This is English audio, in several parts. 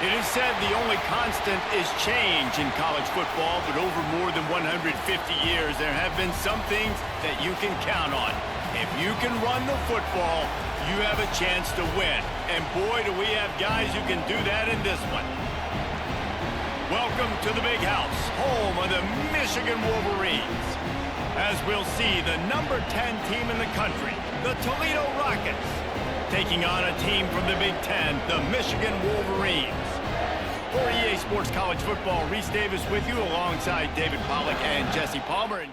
It is said the only constant is change in college football, but over more than 150 years, there have been some things that you can count on. If you can run the football, you have a chance to win. And boy, do we have guys who can do that in this one. Welcome to the Big House, home of the Michigan Wolverines. As we'll see, the number 10 team in the country, the Toledo Rockets, taking on a team from the Big Ten, the Michigan Wolverines. For EA Sports College Football, Reese Davis with you alongside David Pollack and Jesse Palmer.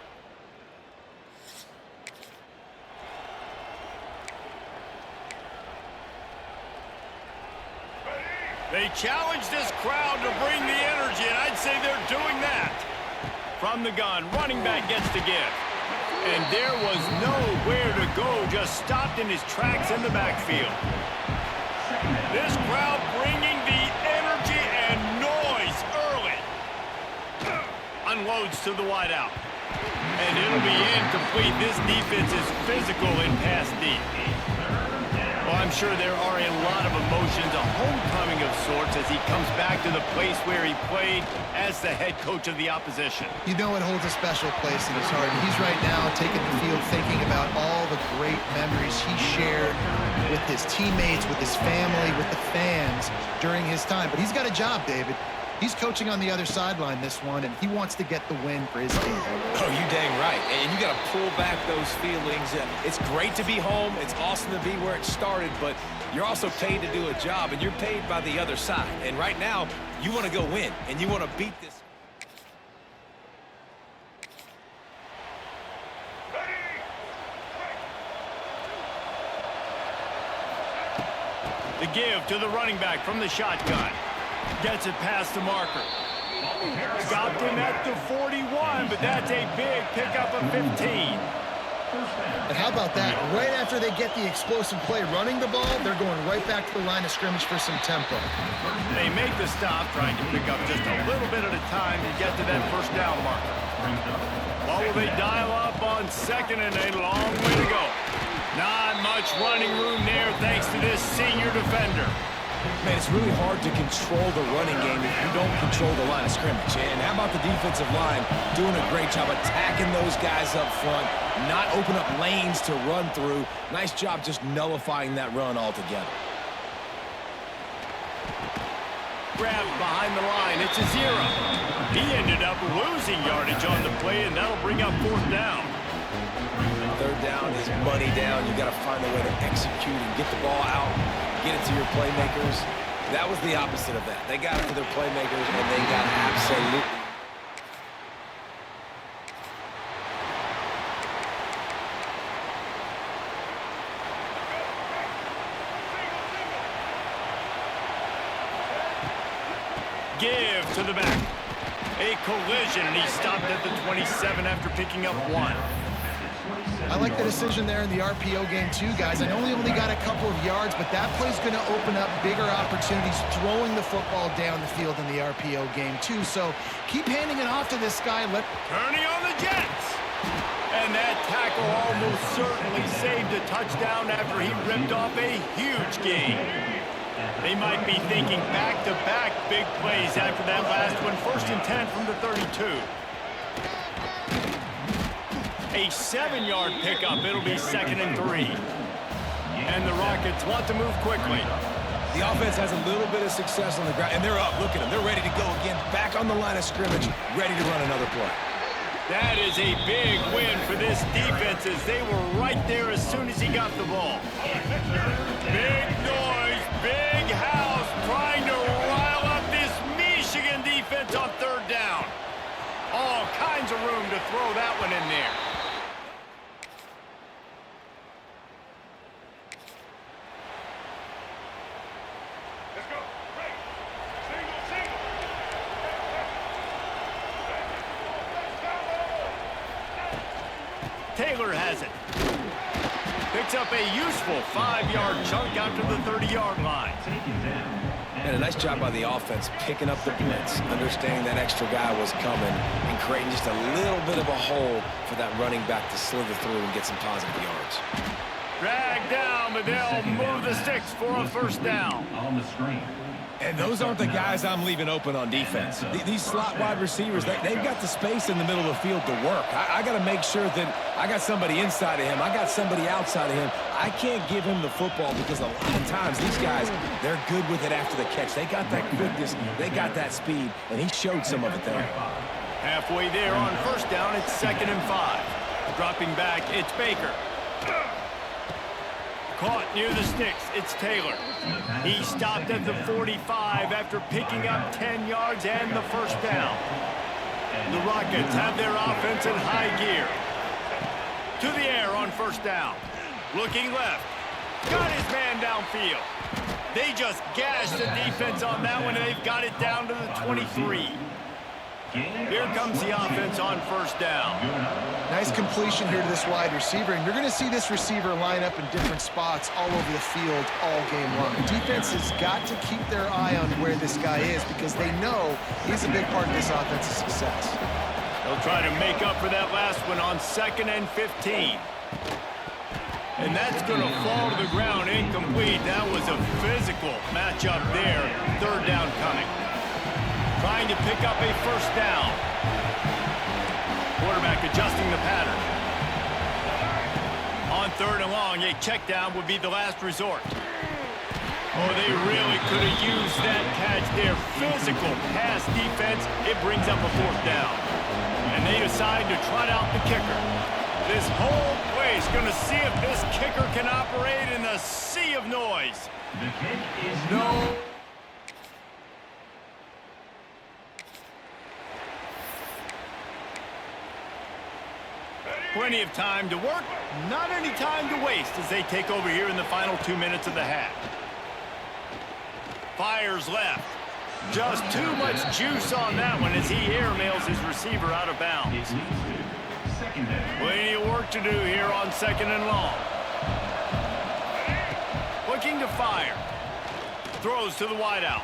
They challenge this crowd to bring the energy, and I'd say they're doing that. From the gun, running back gets to give. And there was nowhere to go, just stopped in his tracks in the backfield. This crowd bringing the energy and noise early. Unloads to the wideout. And it'll be incomplete. This defense is physical in pass deep. Well, I'm sure there are a lot of emotions, a homecoming of sorts as he comes back to the place where he played as the head coach of the opposition. You know it holds a special place in his heart. He's right now taking the field thinking about all the great memories he shared with his teammates, with his family, with the fans during his time. But he's got a job, David. He's coaching on the other sideline this one, and he wants to get the win for his team. Oh, you dang right. And you got to pull back those feelings. It's great to be home. It's awesome to be where it started, but you're also paid to do a job, and you're paid by the other side. And right now, you want to go win, and you want to beat this. The give to the running back from the shotgun. Gets it past the marker. Stopped him at the 41, but that's a big pickup of 15. And how about that? Right after they get the explosive play running the ball, they're going right back to the line of scrimmage for some tempo. They make the stop, trying to pick up just a little bit at a time to get to that first down marker. Well, will they dial up on second and a long way to go? Not much running room there thanks to this senior defender. Man, it's really hard to control the running game if you don't control the line of scrimmage. And how about the defensive line doing a great job attacking those guys up front, not open up lanes to run through. Nice job just nullifying that run altogether. Grabbed behind the line. It's a 0. He ended up losing yardage on the play, and that'll bring up fourth down. Third down is money down. You got to find a way to execute and get the ball out, get it to your playmakers. That was the opposite of that. They got it to their playmakers, and they got absolutely. Give to the back. A collision, and he stopped at the 27 after picking up 1. I like the decision there in the RPO game too, guys. I know he only got a couple of yards, but that play's going to open up bigger opportunities throwing the football down the field in the RPO game too. So keep handing it off to this guy. Turning on the Jets. And that tackle almost certainly saved a touchdown after he ripped off a huge gain. They might be thinking back-to-back big plays after that last one. 1st and 10 from the 32. A 7-yard pickup. It'll be 2nd and 3. And the Rockets want to move quickly. The offense has a little bit of success on the ground, and they're up. Look at them. They're ready to go again. Back on the line of scrimmage, ready to run another play. That is a big win for this defense as they were right there as soon as he got the ball. Big noise, big house, trying to rile up this Michigan defense on 3rd down. All kinds of room to throw that one in there. Taylor has it. Picks up a useful 5-yard chunk out to the 30-yard line. And a nice job by the offense picking up the blitz, understanding that extra guy was coming, and creating just a little bit of a hole for that running back to slither through and get some positive yards. Dragged down down, but they'll move the sticks for a first down. On the screen. And those aren't the guys I'm leaving open on defense. These slot wide receivers, they've got the space in the middle of the field to work. I got to make sure that I got somebody inside of him. I got somebody outside of him. I can't give him the football because a lot of times these guys, they're good with it after the catch. They got that quickness. They got that speed, and he showed some of it there. Halfway there on first down, it's 2nd and 5. Dropping back, it's Baker. Caught near the sticks, it's Taylor. He stopped at the 45 after picking up 10 yards and the first down. The Rockets have their offense in high gear. To the air on first down. Looking left. Got his man downfield. They just gashed the defense on that one, and they've got it down to the 23. Here comes the offense on first down. Nice completion here to this wide receiver, and you're going to see this receiver line up in different spots all over the field all game long. The defense has got to keep their eye on where this guy is because they know he's a big part of this offense's success. They'll try to make up for that last one on 2nd and 15. And that's going to fall to the ground incomplete. That was a physical matchup there. 3rd down coming. Trying to pick up a first down. Quarterback adjusting the pattern. On 3rd and long, a check down would be the last resort. Oh, they really could have used that catch there. Physical pass defense. It brings up a 4th down. And they decide to trot out the kicker. This whole place going to see if this kicker can operate in a sea of noise. The kick is No. Plenty of time to work, not any time to waste as they take over here in the final 2 minutes of the half. Fires left. Just too much juice on that one as he airmails his receiver out of bounds. It leads to second down. Plenty of work to do here on 2nd and long. Looking to fire. Throws to the wideout.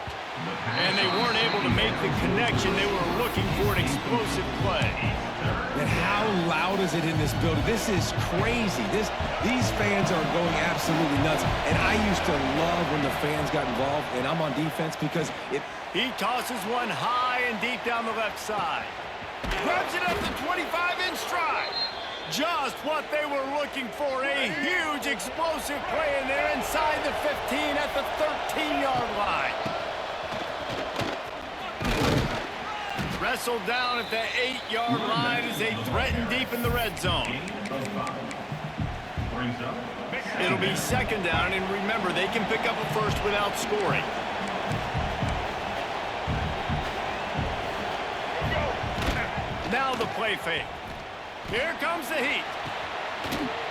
And they weren't able to make the connection. They were looking for an explosive play. And how loud is it in this building? This is crazy. These fans are going absolutely nuts. And I used to love when the fans got involved, and I'm on defense because He tosses one high and deep down the left side. Grabs it at the 25 in stride. Just what they were looking for. A huge explosive play, and they're inside the 15 at the 13-yard line. Wrestled down at the 8-yard line as they threaten deep in the red zone. It'll be 2nd down, and remember, they can pick up a first without scoring. Now the play fake. Here comes the heat.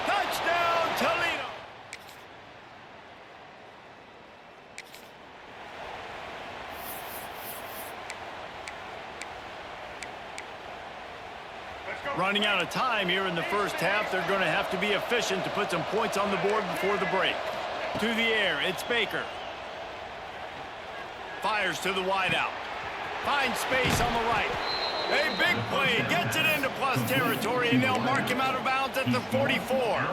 Touchdown, Toledo. Running out of time here in the first half. They're going to have to be efficient to put some points on the board before the break. To the air, it's Baker. Fires to the wideout. Finds space on the right. A big play. Gets it into plus territory, and they'll mark him out of bounds at the 44.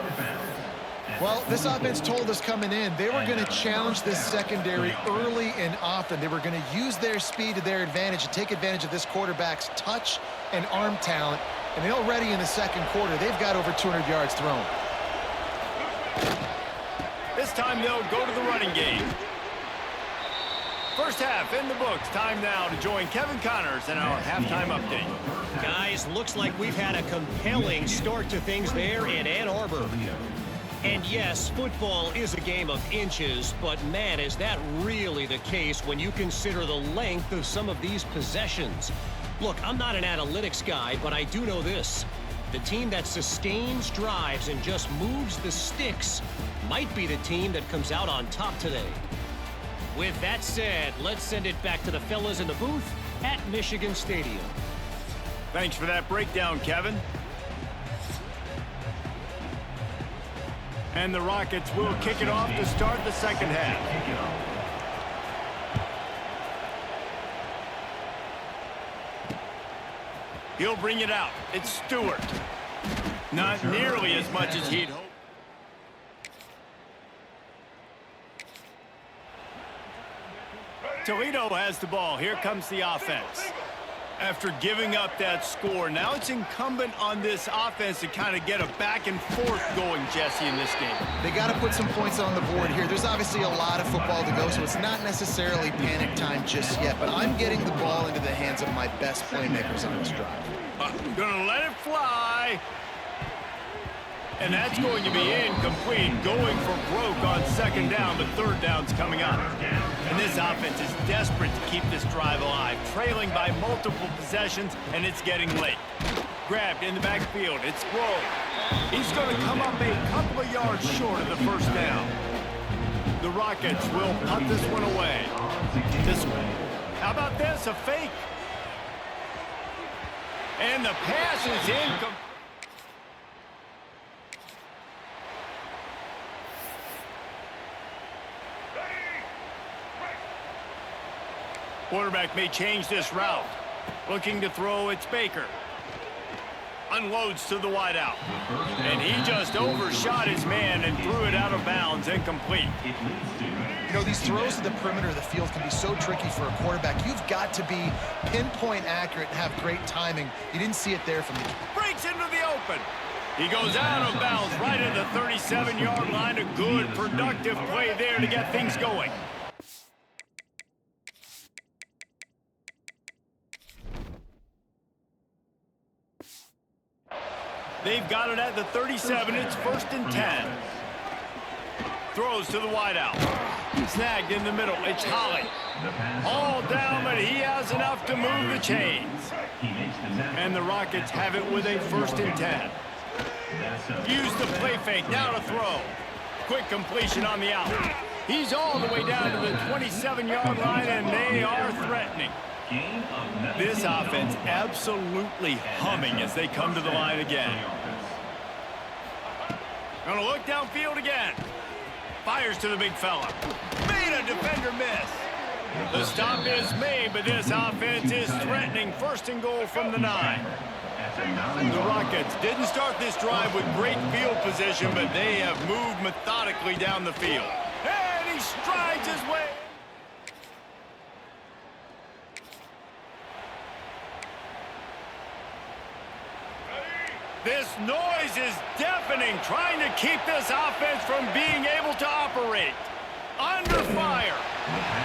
Well, this offense told us coming in they were going to challenge this secondary early and often. They were going to use their speed to their advantage and take advantage of this quarterback's touch and arm talent. And already in the 2nd quarter, they've got over 200 yards thrown. This time they'll go to the running game. First half in the books. Time now to join Kevin Connors in our halftime update. Guys, looks like we've had a compelling start to things there in Ann Arbor. And yes, football is a game of inches, but man, is that really the case when you consider the length of some of these possessions. Look, I'm not an analytics guy, but I do know this. The team that sustains drives and just moves the sticks might be the team that comes out on top today. With that said, let's send it back to the fellas in the booth at Michigan Stadium. Thanks for that breakdown, Kevin. And the Rockets will kick it off to start the 2nd half. He'll bring it out. It's Stewart. Not nearly as much as he'd hoped. Toledo has the ball. Here comes the offense. After giving up that score, now it's incumbent on this offense to kind of get a back and forth going, Jesse, in this game. They got to put some points on the board here. There's obviously a lot of football to go, so it's not necessarily panic time just yet, but I'm getting the ball into the hands of my best playmakers on this drive. Gonna let it fly. And that's going to be incomplete, going for broke on second down, but third down's coming up. And this offense is desperate to keep this drive alive, trailing by multiple possessions, and it's getting late. Grabbed in the backfield, it's Rowe. He's going to come up a couple of yards short of the first down. The Rockets will punt this one away. This way. How about this? A fake. And the pass is incomplete. Quarterback may change this route. Looking to throw, it's Baker. Unloads to the wideout. And he just overshot his man and threw it out of bounds, incomplete. You know, these throws to the perimeter of the field can be so tricky for a quarterback. You've got to be pinpoint accurate and have great timing. You didn't see it there from the... Breaks into the open. He goes out of bounds right at the 37-yard line. A good, productive play there to get things going. They've got it at the 37. It's 1st and 10. Throws to the wideout. Snagged in the middle. It's Holly. All down, but he has enough to move the chains. And the Rockets have it with a 1st and 10. Use the play fake. Now to throw. Quick completion on the out. He's all the way down to the 27-yard line, and they are threatening. This offense absolutely humming as they come to the line again. Gonna look downfield again. Fires to the big fella. Made a defender miss. The stop is made, but this offense is threatening. 1st and goal from the 9. The Rockets didn't start this drive with great field position, but they have moved methodically down the field. And he strides his way. This noise is deafening, trying to keep this offense from being able to operate. Under fire.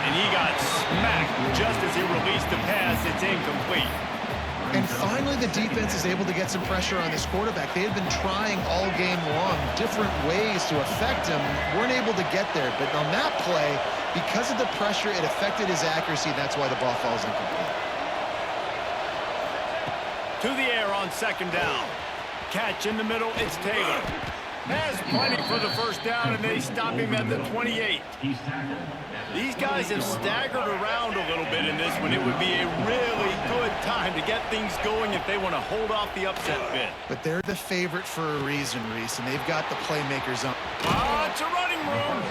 And he got smacked just as he released the pass. It's incomplete. And finally, the defense is able to get some pressure on this quarterback. They had been trying all game long different ways to affect him. Weren't able to get there. But on that play, because of the pressure, it affected his accuracy. That's why the ball falls incomplete. To the air on second down. Catch in the middle, it's Taylor. Has plenty for the 1st down, and they stop him at the 28. These guys have staggered around a little bit in this one. It would be a really good time to get things going if they want to hold off the upset bid. But they're the favorite for a reason, Reese, and they've got the playmakers on. It's a running room.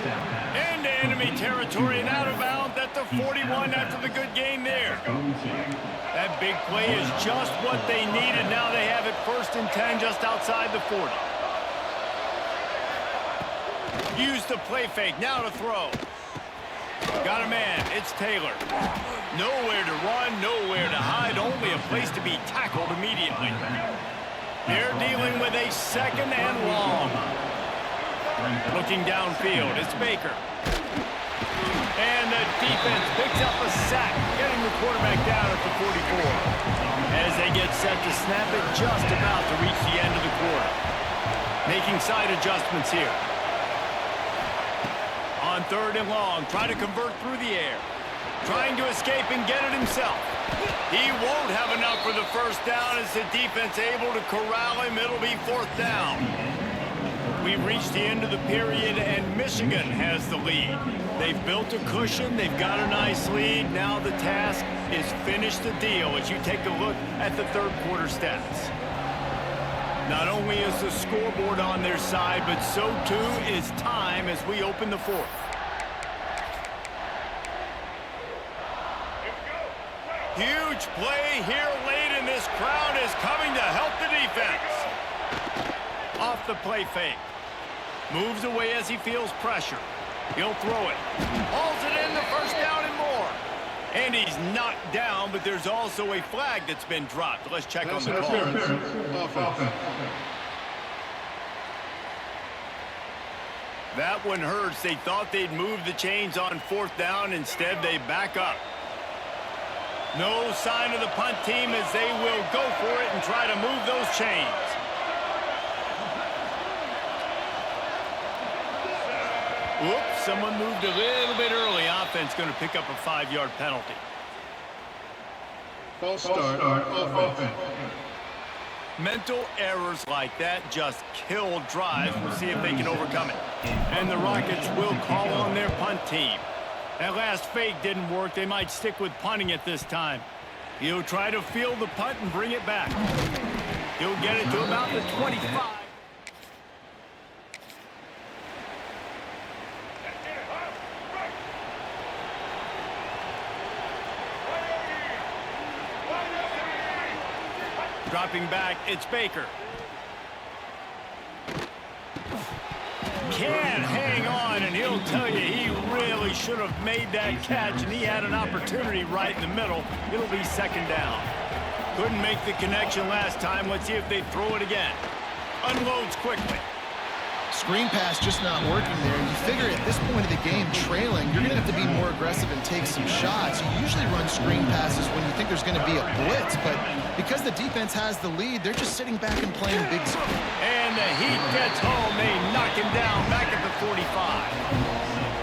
Into enemy territory and out of bounds at the 41 after the good game there. That big play is just what they needed. Now they have it 1st and 10 just outside the 40. Use the play fake. Now to throw. Got a man. It's Taylor. Nowhere to run, nowhere to hide. Only a place to be tackled immediately. They're dealing with a 2nd and long. Looking downfield. It's Baker. And the defense picks up a sack, getting the quarterback down at the 44. As they get set to snap it, just about to reach the end of the quarter. Making side adjustments here. On 3rd and long, try to convert through the air. Trying to escape and get it himself. He won't have enough for the 1st down as the defense able to corral him. It'll be 4th down. We've reached the end of the period, and Michigan has the lead. They've built a cushion. They've got a nice lead. Now the task is finish the deal as you take a look at the 3rd quarter stats. Not only is the scoreboard on their side, but so too is time as we open the 4th. Huge play here late, and this crowd is coming to help the defense. Off the play fake. Moves away as he feels pressure. He'll throw it. Hauls it in, the 1st down and more. And he's knocked down, but there's also a flag that's been dropped. Let's check on the call. That one hurts. They thought they'd move the chains on 4th down. Instead, they back up. No sign of the punt team as they will go for it and try to move those chains. Whoops, someone moved a little bit early. Offense going to pick up a 5-yard penalty. False start, offense. Mental errors like that just kill drives. We'll see if they can overcome it. And the Rockets will call on their punt team. That last fake didn't work. They might stick with punting it this time. He'll try to field the punt and bring it back. He'll get it to about the 25. Dropping back, it's Baker. Can't hang on, and he'll tell you he really should have made that catch, and he had an opportunity right in the middle. It'll be 2nd down. Couldn't make the connection last time. Let's see if they throw it again. Unloads quickly. Screen pass just not working there. You figure at this point of the game, trailing, you're going to have to be more aggressive and take some shots. You usually run screen passes when you think there's going to be a blitz, but because the defense has the lead, they're just sitting back and playing big screen. And the Heat gets home. They knock him down back at the 45.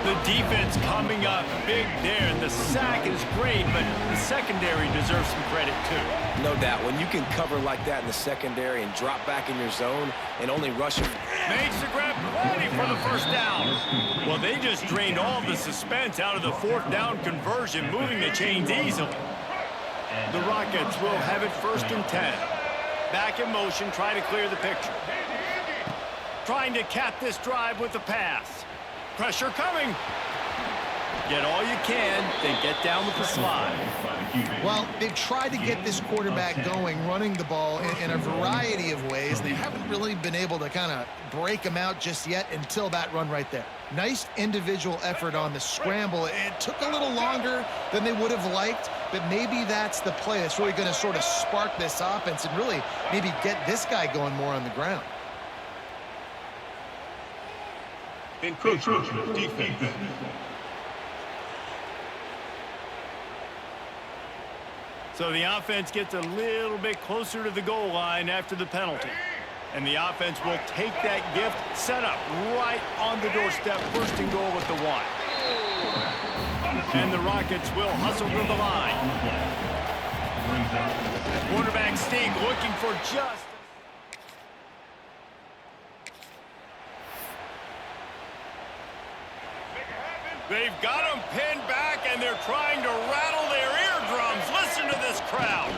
The defense coming up big there. The sack is great, but the secondary deserves some credit too. No doubt. When you can cover like that in the secondary and drop back in your zone and only rush it. Makes the grab plenty for the 1st down. Well, they just drained all the suspense out of the 4th down conversion, moving the chains easily. The Rockets will have it 1st and 10. Back in motion, try to clear the picture. Trying to cap this drive with the pass. Pressure coming. Get all you can, then get down with the slide. Well, they've tried to get this quarterback going, running the ball in a variety of ways. They haven't really been able to kind of break him out just yet until that run right there. Nice individual effort on the scramble. It took a little longer than they would have liked, but maybe that's the play that's really going to sort of spark this offense and really maybe get this guy going more on the ground. Encroachment defense. So the offense gets a little bit closer to the goal line after the penalty. And the offense will take that gift, set up right on the doorstep, 1st and goal at the 1. And the Rockets will hustle to the line. Quarterback Sting looking for just... They've got them pinned back, and they're trying to rattle their eardrums. Listen to this crowd.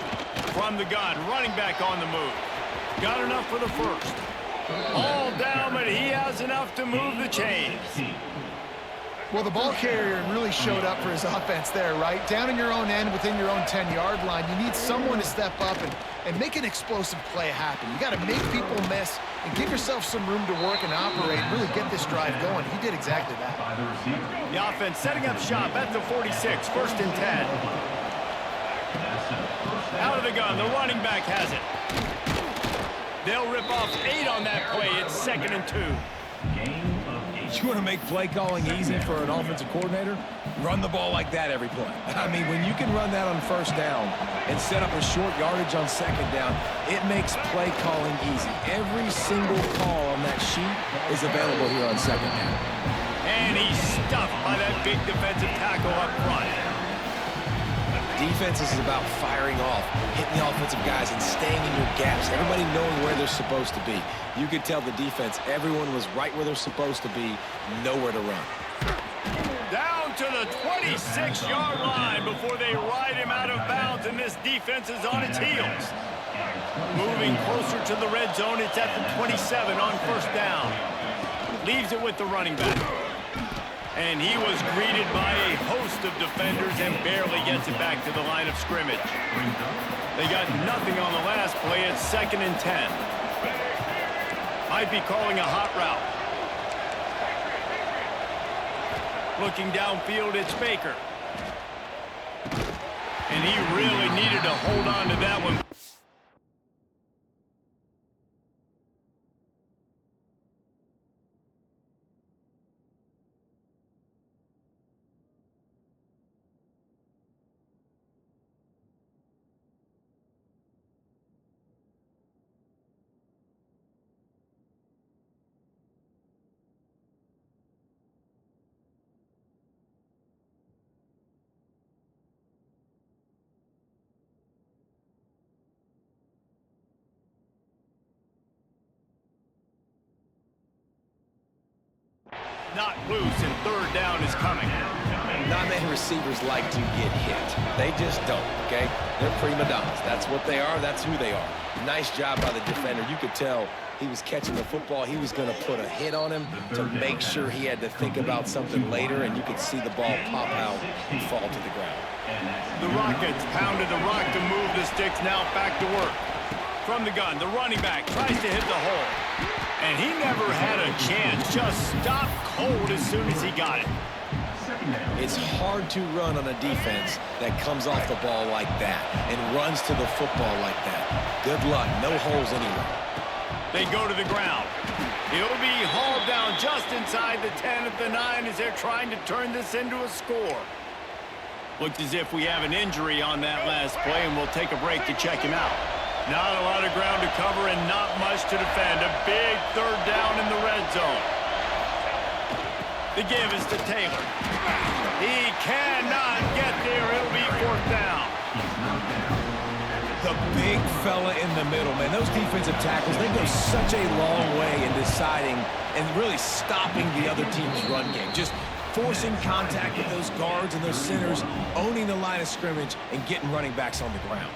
From the gun, running back on the move. Got enough for the 1st. All down, but he has enough to move the chains. Well, the ball carrier really showed up for his offense there, right? Down in your own end, within your own 10-yard line, you need someone to step up and make an explosive play happen. You got to make people miss and give yourself some room to work and operate and really get this drive going. He did exactly that. The offense setting up shop at the 46, 1st and 10. Out of the gun, the running back has it. They'll rip off 8 on that play. It's 2nd and 2. You want to make play calling easy for an offensive coordinator? Run the ball like that every play. I mean, when you can run that on 1st down and set up a short yardage on 2nd down, it makes play calling easy. Every single call on that sheet is available here on 2nd down. And he's stuffed by that big defensive tackle up front. Defense is about firing off, hitting the offensive guys, and staying in your gaps. Everybody knowing where they're supposed to be. You could tell the defense, everyone was right where they're supposed to be, nowhere to run. Down to the 26-yard line before they ride him out of bounds, and this defense is on its heels. Moving closer to the red zone, it's at the 27 on 1st down. Leaves it with the running back. And he was greeted by a host of defenders and barely gets it back to the line of scrimmage. They got nothing on the last play. It's 2nd and 10. Might be calling a hot route. Looking downfield, it's Baker. And he really needed to hold on to that one. Not loose, and third down is coming. Non-man receivers like to get hit. They just don't, okay? They're prima donnas. That's what they are. That's who they are. Nice job by the defender. You could tell he was catching the football. He was going to put a hit on him to make sure he had to think about something later, and you could see the ball pop out and fall to the ground. The Rockets pounded the rock to move the sticks. Now back to work. From the gun, the running back tries to hit the hole. And he never had a chance. Just stopped cold as soon as he got it. It's hard to run on a defense that comes off the ball like that and runs to the football like that. Good luck. No holes anywhere. They go to the ground. He'll be hauled down just inside the 10 at the 9 as they're trying to turn this into a score. Looks as if we have an injury on that last play, and we'll take a break to check him out. Not a lot of ground to cover and not much to defend. A big third down in the red zone. The give is to Taylor. He cannot get there. It'll be fourth down. The big fella in the middle, man. Those defensive tackles, they go such a long way in deciding and really stopping the other team's run game. Just forcing contact with those guards and those centers, owning the line of scrimmage, and getting running backs on the ground.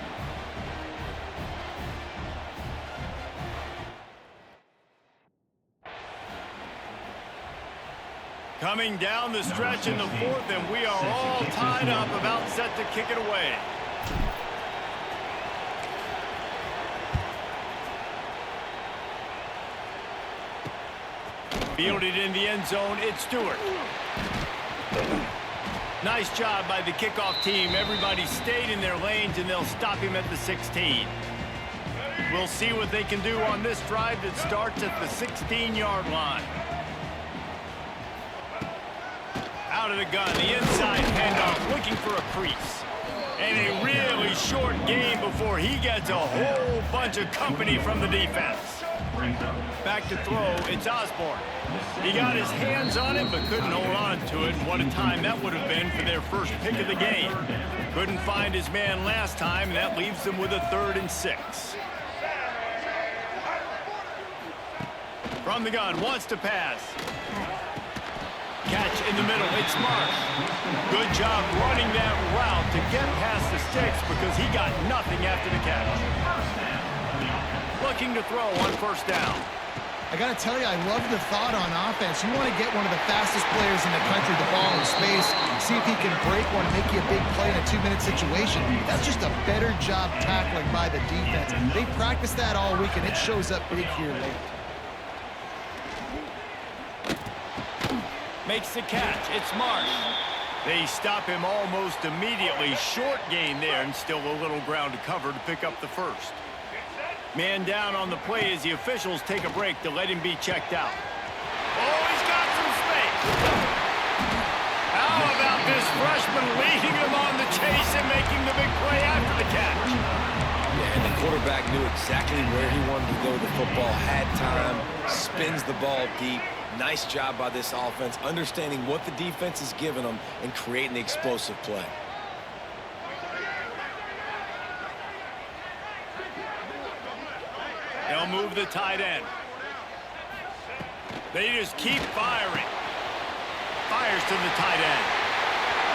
Coming down the stretch in the fourth, and we are all tied up, about set to kick it away. Fielded in the end zone, it's Stewart. Nice job by the kickoff team. Everybody stayed in their lanes, and they'll stop him at the 16. We'll see what they can do on this drive that starts at the 16-yard line. Out of the gun, the inside handoff, looking for a crease. And a really short game before he gets a whole bunch of company from the defense. Back to throw, it's Osborne. He got his hands on it, but couldn't hold on to it. What a time that would have been for their first pick of the game. Couldn't find his man last time, and that leaves them with a 3rd and 6. From the gun, wants to pass. Catch in the middle, it's Marsh. Good job running that route to get past the sticks because he got nothing after the catch. Looking to throw on first down. I got to tell you, I love the thought on offense. You want to get one of the fastest players in the country the ball in space, see if he can break one, make you a big play in a 2-minute situation. That's just a better job tackling by the defense. They practiced that all week, and it shows up big here late. Makes the catch. It's Marsh. They stop him almost immediately. Short gain there, and still a little ground to cover to pick up the first. Man down on the play as the officials take a break to let him be checked out. Oh, he's got some space. How about this freshman leading him on the chase and making the big play after the catch? Yeah, and the quarterback knew exactly where he wanted to go with the football, had time, spins the ball deep. Nice job by this offense, understanding what the defense is giving them and creating the explosive play. They'll move the tight end. They just keep firing. Fires to the tight end.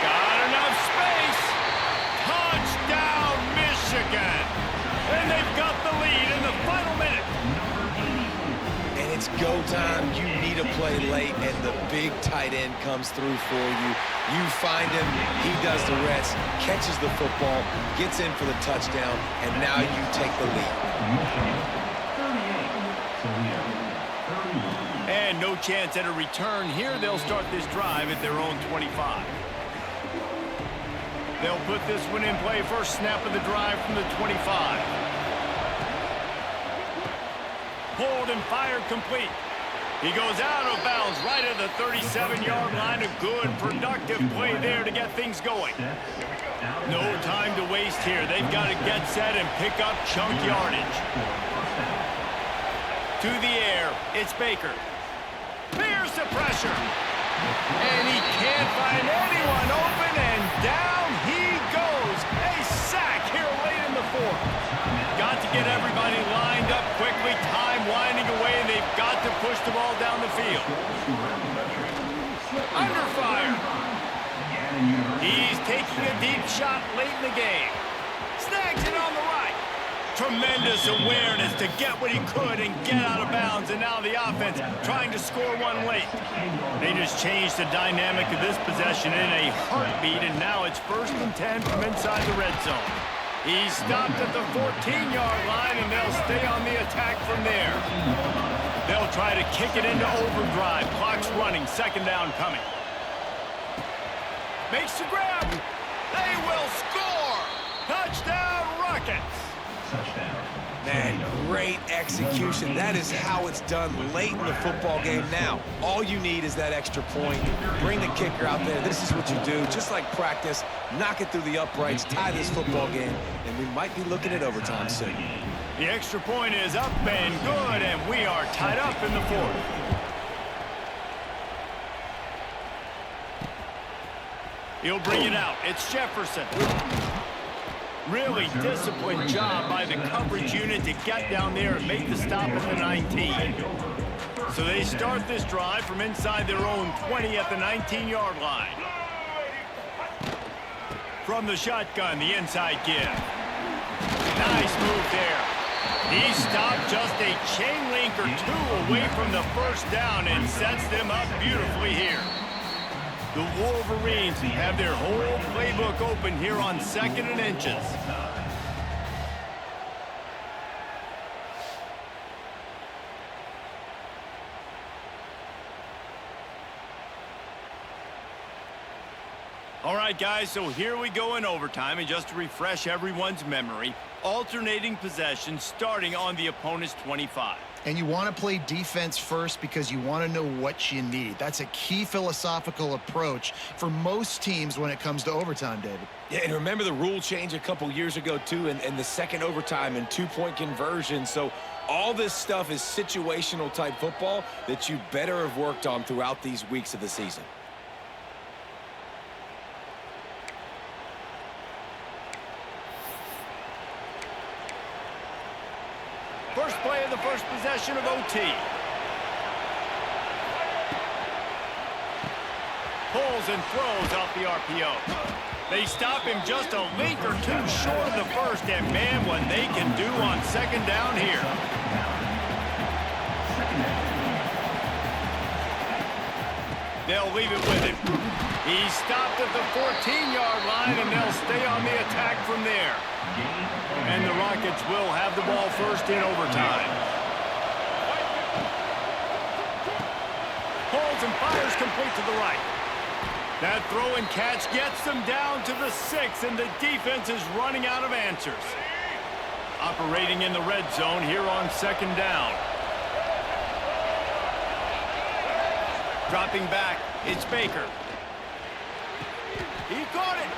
Got enough space. Touchdown, Michigan. And they've got the lead in the final minute. And it's go time. You need a play late, and the big tight end comes through for you. You find him, he does the rest, catches the football, gets in for the touchdown, and now you take the lead. And no chance at a return here. They'll start this drive at their own 25. They'll put this one in play. First snap of the drive from the 25. Hold and fire complete. He goes out of bounds right at the 37-yard line. A good, productive play there to get things going. No time to waste here. They've got to get set and pick up chunk yardage. To the air, it's Baker. Fears the pressure. And he can't find anyone open, and down he goes. A sack here late in the fourth. Got to get everybody lined up quickly. Time winding away, and they've got to push the ball down the field. Under fire. He's taking a deep shot late in the game. Snags it on the right. Tremendous awareness to get what he could and get out of bounds, and now the offense trying to score one late. They just changed the dynamic of this possession in a heartbeat, and now it's 1st and 10 from inside the red zone. He stopped at the 14-yard line, and they'll stay on the attack from there. They'll try to kick it into overdrive. Clock's running, 2nd down coming. Makes the grab. They will score. Touchdown, Rockets. Man, great execution. That is how it's done late in the football game now. All you need is that extra point. Bring the kicker out there. This is what you do. Just like practice, knock it through the uprights, tie this football game, and we might be looking at overtime soon. The extra point is up and good, and we are tied up in the 4th. He'll bring it out. It's Jefferson. Really disciplined job by the coverage unit to get down there and make the stop at the 19. So they start this drive from inside their own 20 at the 19-yard line. From the shotgun, the inside give. Nice move there. He stopped just a chain link or two away from the 1st down and sets them up beautifully here. The Wolverines have their whole playbook open here on 2nd and inches. All right, guys, so here we go in overtime, and just to refresh everyone's memory, alternating possession starting on the opponent's 25. And you want to play defense first because you want to know what you need. That's a key philosophical approach for most teams when it comes to overtime, David. Yeah, and remember the rule change a couple years ago, too, and the second overtime and 2-point conversion. So all this stuff is situational type football that you better have worked on throughout these weeks of the season. First play of the first possession of OT. Pulls and throws off the RPO. They stop him just a link or two short of the first, and man, what they can do on 2nd down here. They'll leave it with him. He stopped at the 14-yard line, and they'll stay on the attack from there. And the Rockets will have the ball first in overtime. Pulls and fires complete to the right. That throw and catch gets them down to the 6, and the defense is running out of answers. Operating in the red zone here on 2nd down. Dropping back, it's Baker. He caught it.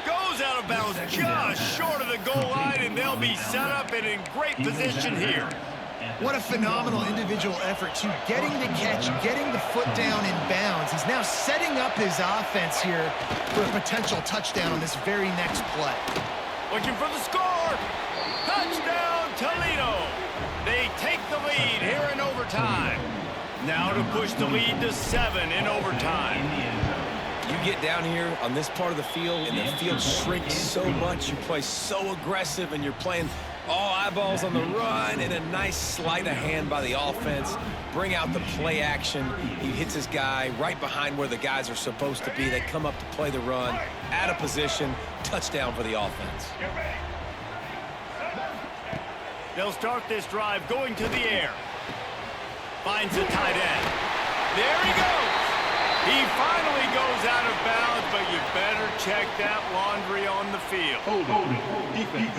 Goes out of bounds just short of the goal line, and they'll be set up and in great position here. What a phenomenal individual effort to getting the catch, getting the foot down in bounds. He's now setting up his offense here for a potential touchdown on this very next play. Looking for the score. Touchdown, Toledo. They take the lead here in overtime. Now to push the lead to 7 in overtime. You get down here on this part of the field, and the field shrinks so much. You play so aggressive, and you're playing all eyeballs on the run, and a nice sleight of hand by the offense. Bring out the play action. He hits his guy right behind where the guys are supposed to be. They come up to play the run, out of position, touchdown for the offense. They'll start this drive going to the air. Finds the tight end. There he goes. He finally goes out of bounds, but you better check that laundry on the field. Holding. Defense.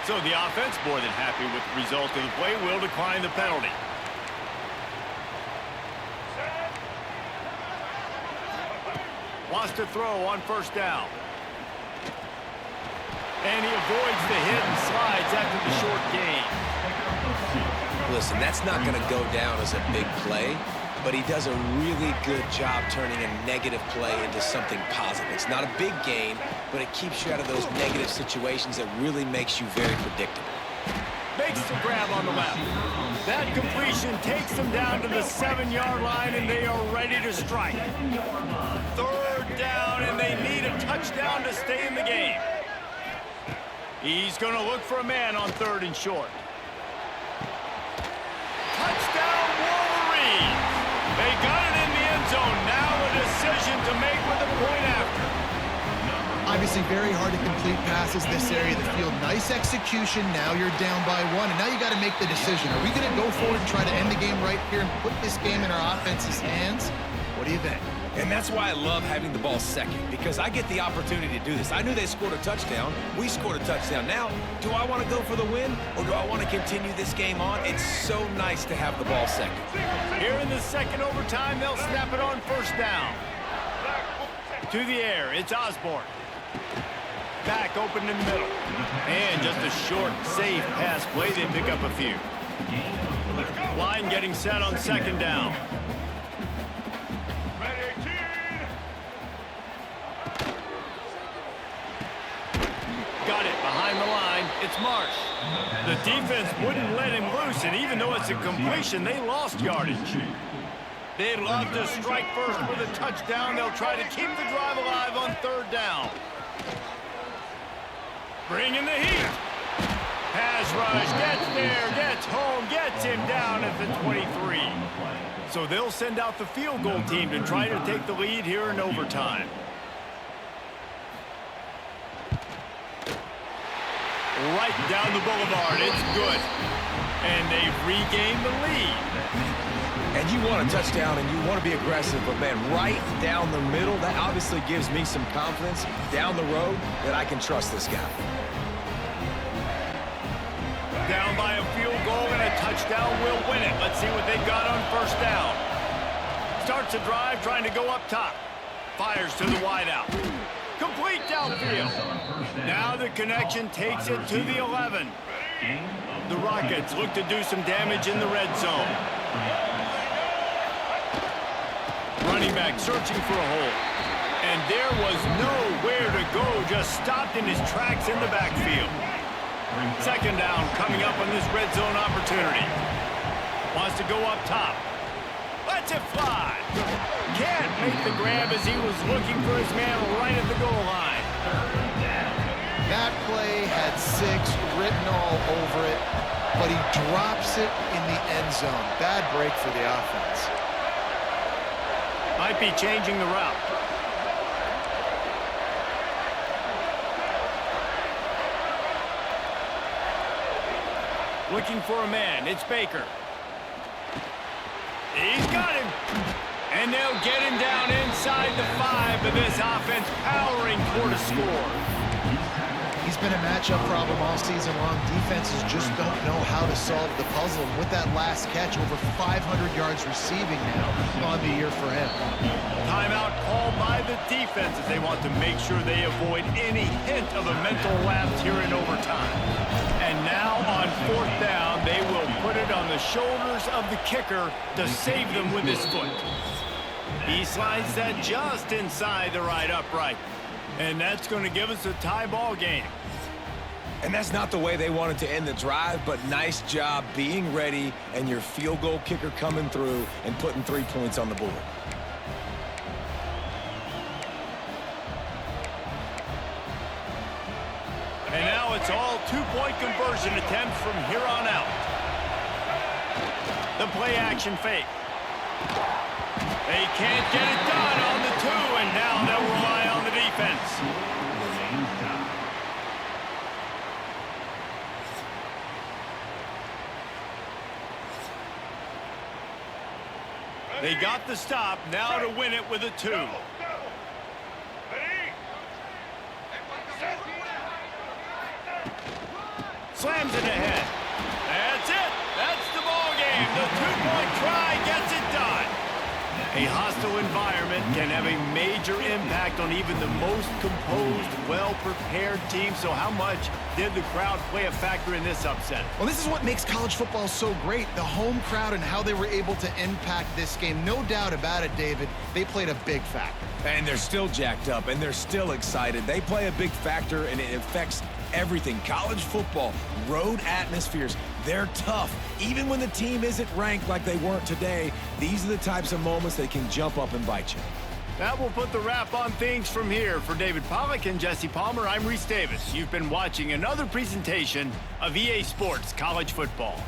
So the offense, more than happy with the result of the play, will decline the penalty. Wants to throw on first down. And he avoids the hit and slides after the short gain. Listen, that's not going to go down as a big play, but he does a really good job turning a negative play into something positive. It's not a big gain, but it keeps you out of those negative situations that really makes you very predictable. Makes the grab on the left. That completion takes them down to the 7-yard line, and they are ready to strike. Third down, and they need a touchdown to stay in the game. He's going to look for a man on 3rd and short. Touchdown, Wolverines! They got it in the end zone. Now a decision to make with a point after. Obviously very hard to complete passes this area of the field. Nice execution. Now you're down by 1, and now you got to make the decision. Are we going to go forward and try to end the game right here and put this game in our offense's hands? What do you think? And that's why I love having the ball second, because I get the opportunity to do this. I knew they scored a touchdown. We scored a touchdown. Now, do I want to go for the win, or do I want to continue this game on? It's so nice to have the ball second. Here in the second overtime, they'll snap it on first down. To the air, it's Osborne. Back open in the middle. And just a short, safe pass play. They pick up a few. Line getting set on second down. Got it behind the line. It's Marsh. The defense wouldn't let him loose, and even though it's a completion, they lost yardage. They'd love to strike first with a touchdown. They'll try to keep the drive alive on 3rd down. Bringing the heat. Pass rush, gets there, gets home, gets him down at the 23. So they'll send out the field goal team to try to take the lead here in overtime. Right down the boulevard, it's good. And they've regained the lead. And you want a touchdown and you want to be aggressive, but man, right down the middle, that obviously gives me some confidence down the road that I can trust this guy. Down by a field goal and a touchdown will win it. Let's see what they've got on first down. Starts a drive trying to go up top. Fires to the wideout. Complete downfield. Now the connection takes it to the 11. The Rockets look to do some damage in the red zone. Running back searching for a hole. And there was nowhere to go, just stopped in his tracks in the backfield. Second down coming up on this red zone opportunity. Wants to go up top. Lets it fly. Can't make the grab as he was looking for his man right at the goal line. That play had 6 written all over it, but he drops it in the end zone. Bad break for the offense. Might be changing the route. Looking for a man. It's Baker. He's got him. And they'll get him down inside the 5, but this offense powering toward a score. He's been a matchup problem all season long. Defenses just don't know how to solve the puzzle. And with that last catch, over 500 yards receiving now on the year for him. Timeout called by the defense as they want to make sure they avoid any hint of a mental lapse here in overtime. And now on 4th down, they will put it on the shoulders of the kicker to save them with his foot. He slides that just inside the right upright. And that's going to give us a tie ball game. And that's not the way they wanted to end the drive, but nice job being ready and your field goal kicker coming through and putting 3 points on the board. And now it's all 2-point conversion attempts from here on out. The play action fake. They can't get it done on the 2, and now they'll rely on the defense. They got the stop, now to win it with a 2. Slams it ahead. That's it. That's the ball game. The 2-point try gets it done. A hostile environment can have a major impact on even the most composed, well-prepared team. So how much did the crowd play a factor in this upset? Well, this is what makes college football so great, the home crowd and how they were able to impact this game. No doubt about it, David, they played a big factor. And they're still jacked up, and they're still excited. They play a big factor, and it affects everything. College football, road atmospheres, they're tough. Even when the team isn't ranked like they weren't today, these are the types of moments that can jump up and bite you. That will put the wrap on things from here. For David Pollack and Jesse Palmer, I'm Reese Davis. You've been watching another presentation of EA Sports College Football.